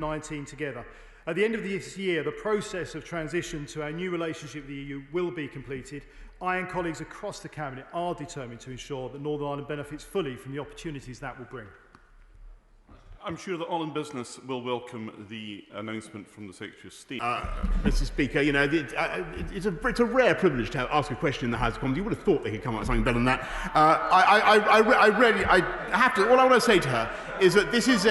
19 together. At the end of this year, the process of transition to our new relationship with the EU will be completed. I and colleagues across the Cabinet are determined to ensure that Northern Ireland benefits fully from the opportunities that will bring. I'm sure that all in business will welcome the announcement from the Secretary of State. Mr. Speaker, you know, it's a rare privilege to ask a question in the House of Commons. You would have thought they could come up with something better than that. I have to. All I want to say to her is that this is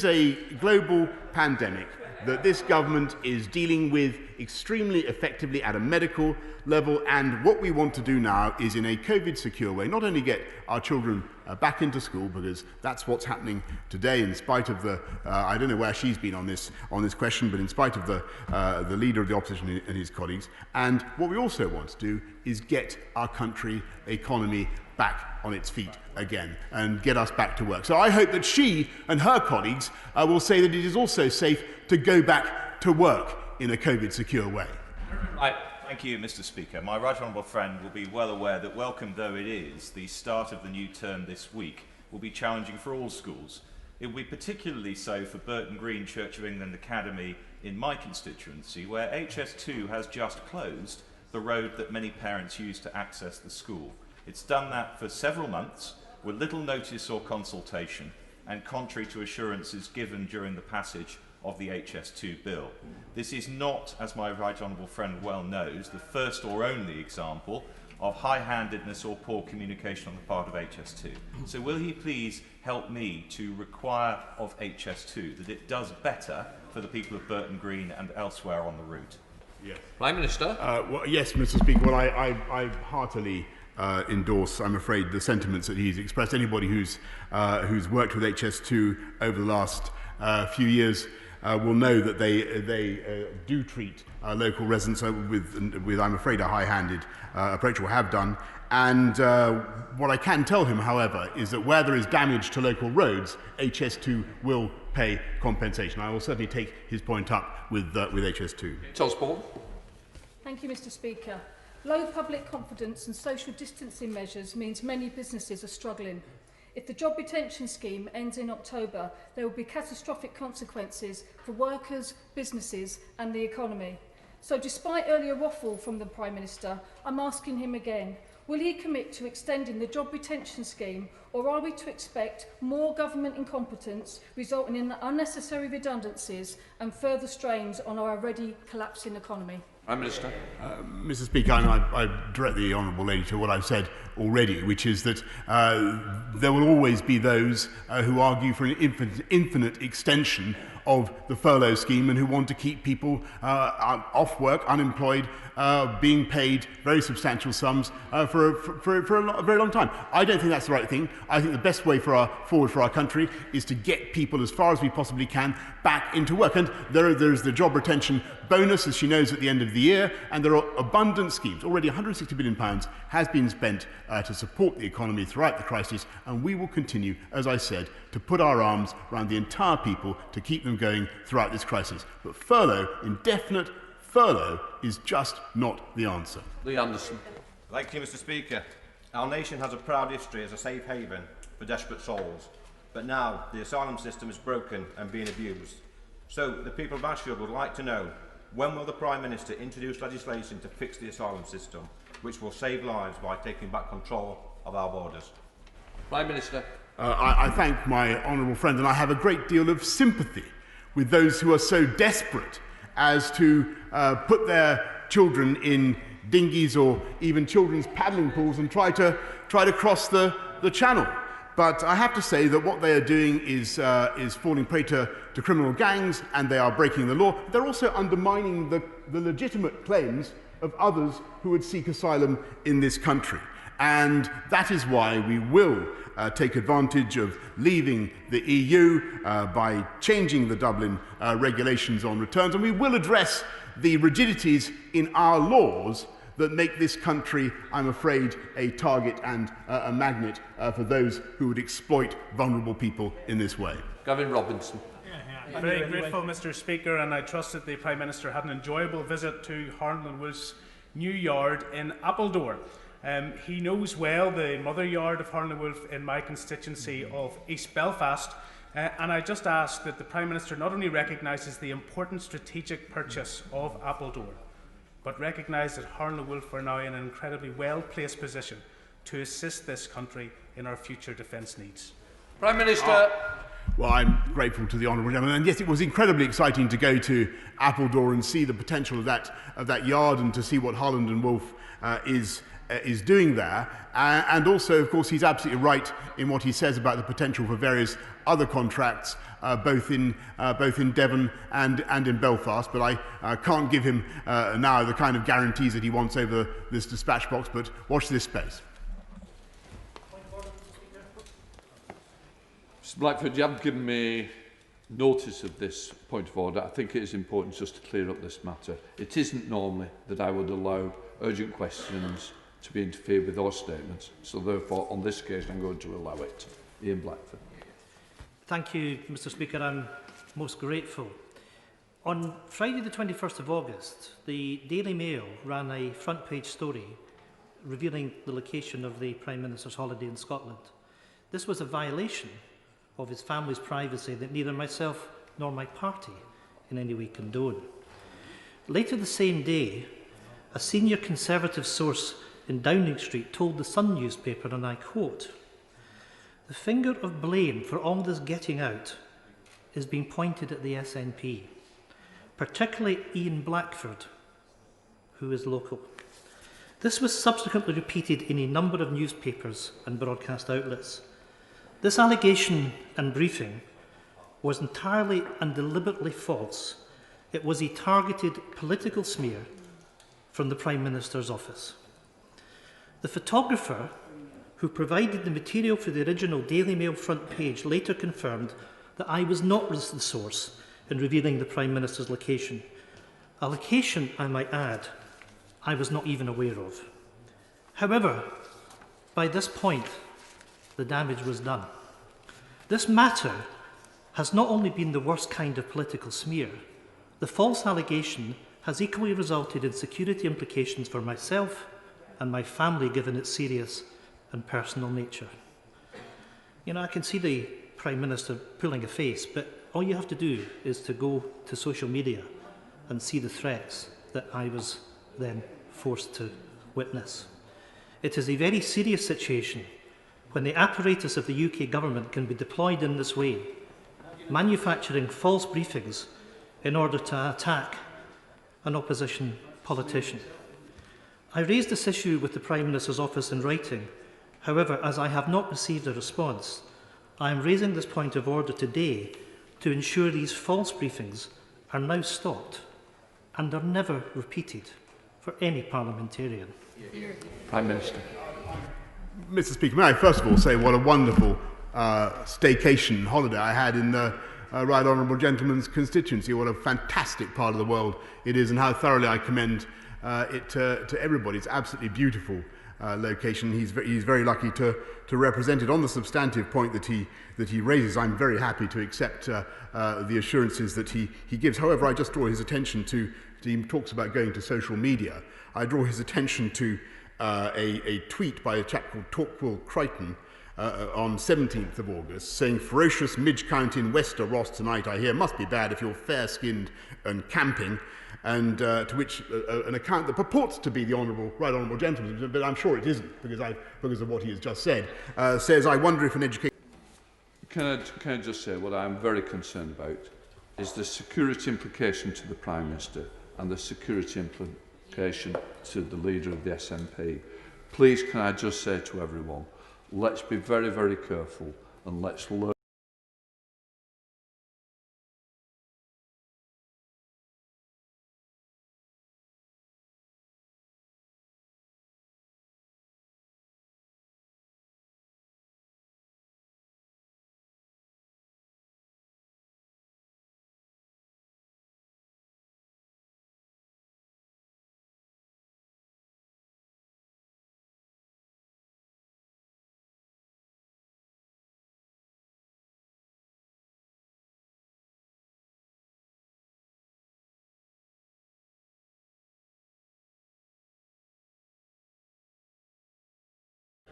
a global pandemic that this government is dealing with extremely effectively at a medical level, and what we want to do now is, in a COVID-secure way, not only get our children back into school, because that's what's happening today, in spite of the I don't know where she's been on this question, but in spite of the leader of the opposition and his colleagues. And what we also want to do is get our country economy back on its feet again and get us back to work. So I hope that she and her colleagues will say that it is also safe to go back to work in a COVID-secure way. Thank you, Mr. Speaker. My right honourable friend will be well aware that, welcome though it is, the start of the new term this week will be challenging for all schools. It will be particularly so for Burton Green Church of England Academy in my constituency, where HS2 has just closed the road that many parents use to access the school. It's done that for several months with little notice or consultation, and contrary to assurances given during the passage of the HS2 bill. This is not, as my right honourable friend well knows, the first or only example of high-handedness or poor communication on the part of HS2. So will he please help me to require of HS2 that it does better for the people of Burton Green and elsewhere on the route? Yes. Prime Minister. Well, yes, Mr. Speaker. Well, I heartily endorse, I'm afraid, the sentiments that he's expressed. Anybody who's worked with HS2 over the last few years will know that they do treat local residents with, I'm afraid, a high-handed approach, or have done. And what I can tell him, however, is that where there is damage to local roads, HS2 will pay compensation. I will certainly take his point up with HS2. Osborne. Thank you, Mr. Speaker. Low public confidence and social distancing measures means many businesses are struggling. If the job retention scheme ends in October, there will be catastrophic consequences for workers, businesses and the economy. So despite earlier waffle from the Prime Minister, I'm asking him again, will he commit to extending the job retention scheme, or are we to expect more government incompetence resulting in unnecessary redundancies and further strains on our already collapsing economy? Prime Minister. Mr. Speaker, I direct the Honourable Lady to what I've said already, which is that there will always be those who argue for an infinite extension of the furlough scheme and who want to keep people off work, unemployed, being paid very substantial sums for a very long time. I don't think that's the right thing. I think the best way forward for our country is to get people, as far as we possibly can, back into work. And there's the job retention bonus, as she knows, at the end of the year, and there are abundant schemes. Already £160 billion has been spent to support the economy throughout the crisis, and we will continue, as I said, to put our arms around the entire people to keep them going throughout this crisis. But furlough, indefinite furlough, is just not the answer. Lee Anderson. Thank you, Mr. Speaker. Our nation has a proud history as a safe haven for desperate souls, but now the asylum system is broken and being abused. So the people of Ashfield would like to know, when will the Prime Minister introduce legislation to fix the asylum system, which will save lives by taking back control of our borders? Prime Minister. I thank my honourable friend, and I have a great deal of sympathy with those who are so desperate as to put their children in dinghies or even children's paddling pools and try to cross the channel. But I have to say that what they are doing is falling prey to criminal gangs, and they are breaking the law. They're also undermining the legitimate claims of others who would seek asylum in this country. And that is why we will take advantage of leaving the EU by changing the Dublin regulations on returns, and we will address the rigidities in our laws that make this country, I'm afraid, a target and a magnet for those who would exploit vulnerable people in this way. Gavin Robinson. I'm very grateful, Mr. Speaker, and I trust that the Prime Minister had an enjoyable visit to Harland & Wolff's new yard in Appledore. He knows well the mother yard of Harland & Wolff in my constituency of East Belfast, And I just ask that the Prime Minister not only recognises the important strategic purchase of Appledore, but recognise that Harlan and Wolff are now in an incredibly well-placed position to assist this country in our future defence needs. Prime Minister. Well, I'm grateful to the honourable gentleman, and yes, it was incredibly exciting to go to Appledore and see the potential of that yard, and to see what Harland and Wolff is doing there. And also, of course, he's absolutely right in what he says about the potential for various other contracts, both in Devon and in Belfast. But I can't give him now the kind of guarantees that he wants over this dispatch box. But watch this space. Mr Blackford, you haven't given me notice of this point of order. I think it is important just to clear up this matter. It isn't normally that I would allow urgent questions to be interfered with or statements, so therefore on this occasion I'm going to allow it. Ian Blackford. Thank you, Mr Speaker. I'm most grateful. On Friday the 21st of August, the Daily Mail ran a front page story revealing the location of the Prime Minister's holiday in Scotland. This was a violation of his family's privacy that neither myself nor my party in any way condone. Later the same day, a senior Conservative source in Downing Street told the Sun newspaper, and I quote, "The finger of blame for all this getting out is being pointed at the SNP, particularly Ian Blackford, who is local." This was subsequently repeated in a number of newspapers and broadcast outlets. This allegation and briefing was entirely and deliberately false. It was a targeted political smear from the Prime Minister's office. The photographer who provided the material for the original Daily Mail front page later confirmed that I was not the source in revealing the Prime Minister's location. A location, I might add, I was not even aware of. However, by this point, the damage was done. This matter has not only been the worst kind of political smear, the false allegation has equally resulted in security implications for myself and my family, given its serious and personal nature. You know, I can see the Prime Minister pulling a face, but all you have to do is to go to social media and see the threats that I was then forced to witness. It is a very serious situation when the apparatus of the UK government can be deployed in this way, manufacturing false briefings in order to attack an opposition politician. I raised this issue with the Prime Minister's office in writing. However, as I have not received a response, I am raising this point of order today to ensure these false briefings are now stopped and are never repeated for any parliamentarian. Prime Minister. Mr Speaker, may I first of all say what a wonderful staycation holiday I had in the Right Honourable Gentleman's constituency. What a fantastic part of the world it is, and how thoroughly I commend it to everybody. It's absolutely beautiful location. He's very lucky to represent it. On the substantive point that he raises, I'm very happy to accept the assurances that he gives. However, I just draw his attention to, he talks about going to social media. I draw his attention to a tweet by a chap called Torquil Crichton on 17th of August, saying, "Ferocious midge count in Wester Ross tonight, I hear, must be bad if you're fair-skinned and camping," and to which an account that purports to be the Right Honourable Gentleman, but I'm sure it isn't because of what he has just said, says, "I wonder if an education..." Can I just say what I'm very concerned about is the security implication to the Prime Minister and the security implication to the leader of the SNP. Please, can I just say to everyone, let's be very, very careful and let's learn.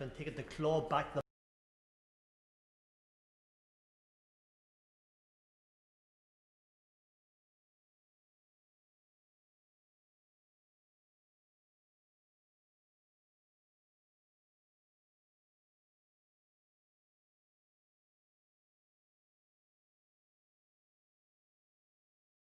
And taken to claw back the